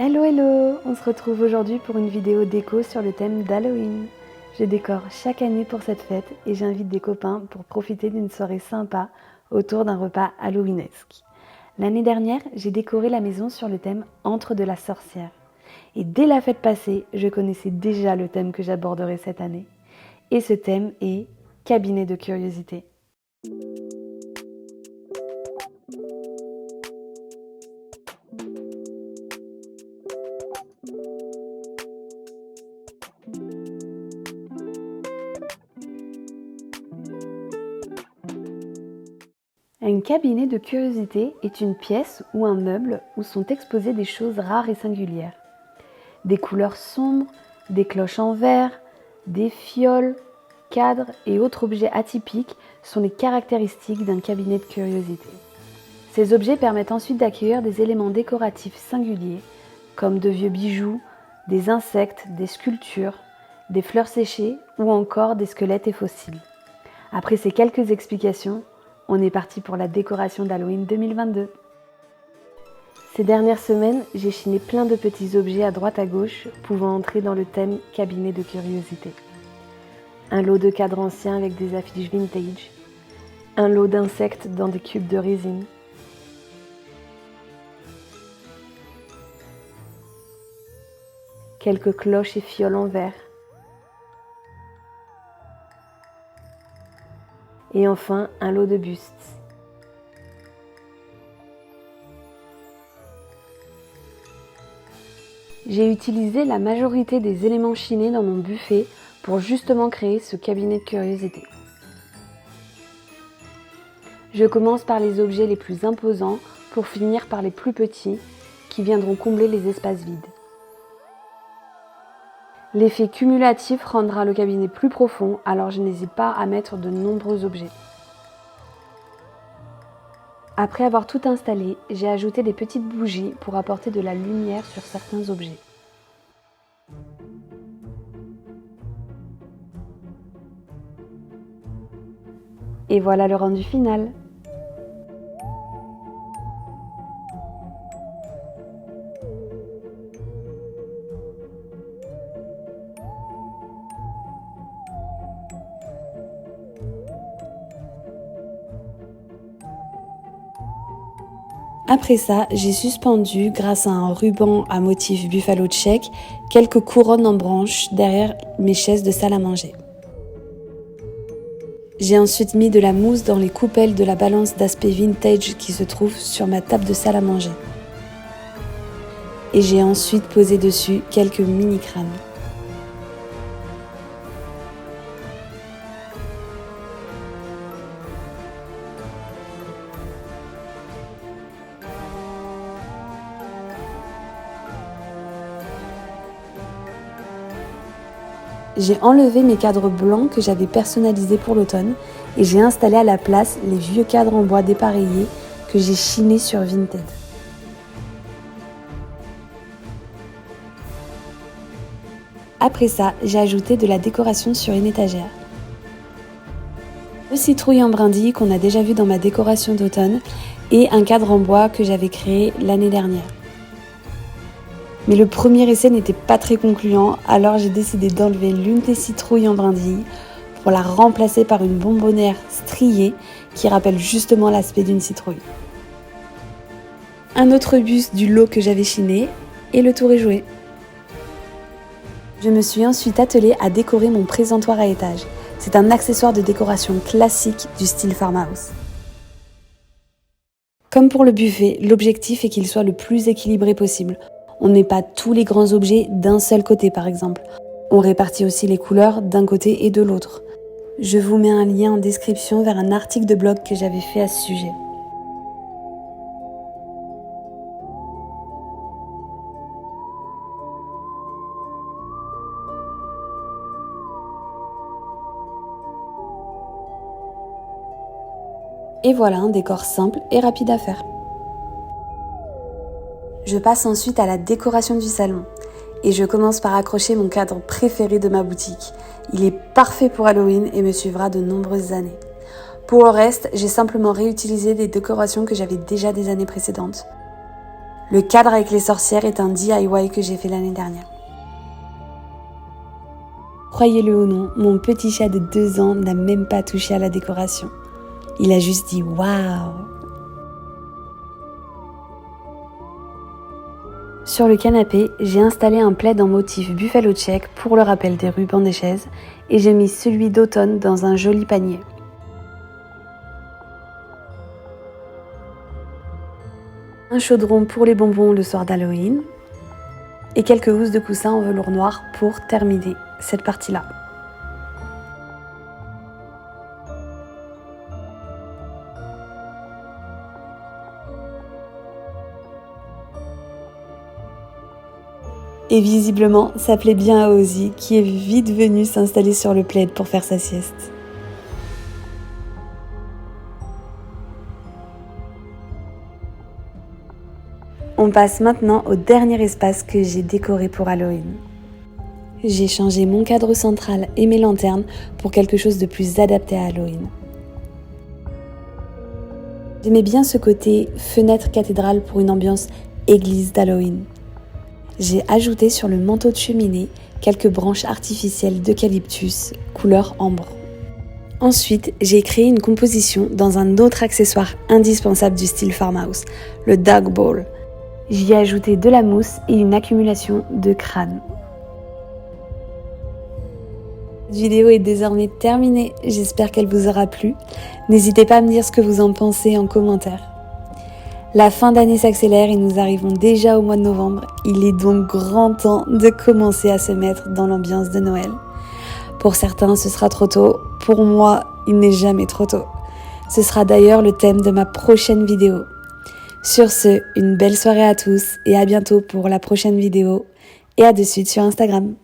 Hello hello, on se retrouve aujourd'hui pour une vidéo déco sur le thème d'Halloween. Je décore chaque année pour cette fête et j'invite des copains pour profiter d'une soirée sympa autour d'un repas halloweenesque. L'année dernière, j'ai décoré la maison sur le thème Antre de la sorcière. Et dès la fête passée, je connaissais déjà le thème que j'aborderai cette année. Et ce thème est cabinet de curiosité. Un cabinet de curiosité est une pièce ou un meuble où sont exposées des choses rares et singulières. Des couleurs sombres, des cloches en verre, des fioles, cadres et autres objets atypiques sont les caractéristiques d'un cabinet de curiosité. Ces objets permettent ensuite d'accueillir des éléments décoratifs singuliers, comme de vieux bijoux, des insectes, des sculptures, des fleurs séchées ou encore des squelettes et fossiles. Après ces quelques explications, on est parti pour la décoration d'Halloween 2022. Ces dernières semaines, j'ai chiné plein de petits objets à droite à gauche pouvant entrer dans le thème cabinet de curiosité. Un lot de cadres anciens avec des affiches vintage, un lot d'insectes dans des cubes de résine, quelques cloches et fioles en verre, et enfin un lot de bustes. J'ai utilisé la majorité des éléments chinés dans mon buffet pour justement créer ce cabinet de curiosité. Je commence par les objets les plus imposants pour finir par les plus petits qui viendront combler les espaces vides. L'effet cumulatif rendra le cabinet plus profond, alors je n'hésite pas à mettre de nombreux objets. Après avoir tout installé, j'ai ajouté des petites bougies pour apporter de la lumière sur certains objets. Et voilà le rendu final. Après ça, j'ai suspendu, grâce à un ruban à motif buffalo check, quelques couronnes en branches derrière mes chaises de salle à manger. J'ai ensuite mis de la mousse dans les coupelles de la balance d'aspect vintage qui se trouve sur ma table de salle à manger. Et j'ai ensuite posé dessus quelques mini-crânes. J'ai enlevé mes cadres blancs que j'avais personnalisés pour l'automne et j'ai installé à la place les vieux cadres en bois dépareillés que j'ai chinés sur Vinted. Après ça, j'ai ajouté de la décoration sur une étagère. Le citrouille en brindille qu'on a déjà vu dans ma décoration d'automne et un cadre en bois que j'avais créé l'année dernière. Mais le premier essai n'était pas très concluant, alors j'ai décidé d'enlever l'une des citrouilles en brindille pour la remplacer par une bonbonnière striée qui rappelle justement l'aspect d'une citrouille. Un autre buste du lot que j'avais chiné et le tour est joué. Je me suis ensuite attelée à décorer mon présentoir à étage. C'est un accessoire de décoration classique du style farmhouse. Comme pour le buffet, l'objectif est qu'il soit le plus équilibré possible. On ne met pas tous les grands objets d'un seul côté par exemple. On répartit aussi les couleurs d'un côté et de l'autre. Je vous mets un lien en description vers un article de blog que j'avais fait à ce sujet. Et voilà un décor simple et rapide à faire. Je passe ensuite à la décoration du salon. Et je commence par accrocher mon cadre préféré de ma boutique. Il est parfait pour Halloween et me suivra de nombreuses années. Pour le reste, j'ai simplement réutilisé des décorations que j'avais déjà des années précédentes. Le cadre avec les sorcières est un DIY que j'ai fait l'année dernière. Croyez-le ou non, mon petit chat de 2 ans n'a même pas touché à la décoration. Il a juste dit « Waouh !» Sur le canapé, j'ai installé un plaid en motif buffalo check pour le rappel des rubans des chaises et j'ai mis celui d'automne dans un joli panier. Un chaudron pour les bonbons le soir d'Halloween et quelques housses de coussin en velours noir pour terminer cette partie-là. Et visiblement, ça plaît bien à Ozzy qui est vite venu s'installer sur le plaid pour faire sa sieste. On passe maintenant au dernier espace que j'ai décoré pour Halloween. J'ai changé mon cadre central et mes lanternes pour quelque chose de plus adapté à Halloween. J'aimais bien ce côté fenêtre cathédrale pour une ambiance église d'Halloween. J'ai ajouté sur le manteau de cheminée quelques branches artificielles d'eucalyptus couleur ambre. Ensuite, j'ai créé une composition dans un autre accessoire indispensable du style farmhouse, le dog bowl. J'y ai ajouté de la mousse et une accumulation de crânes. Cette vidéo est désormais terminée, j'espère qu'elle vous aura plu. N'hésitez pas à me dire ce que vous en pensez en commentaire. La fin d'année s'accélère et nous arrivons déjà au mois de novembre. Il est donc grand temps de commencer à se mettre dans l'ambiance de Noël. Pour certains, ce sera trop tôt. Pour moi, il n'est jamais trop tôt. Ce sera d'ailleurs le thème de ma prochaine vidéo. Sur ce, une belle soirée à tous et à bientôt pour la prochaine vidéo et à de suite sur Instagram.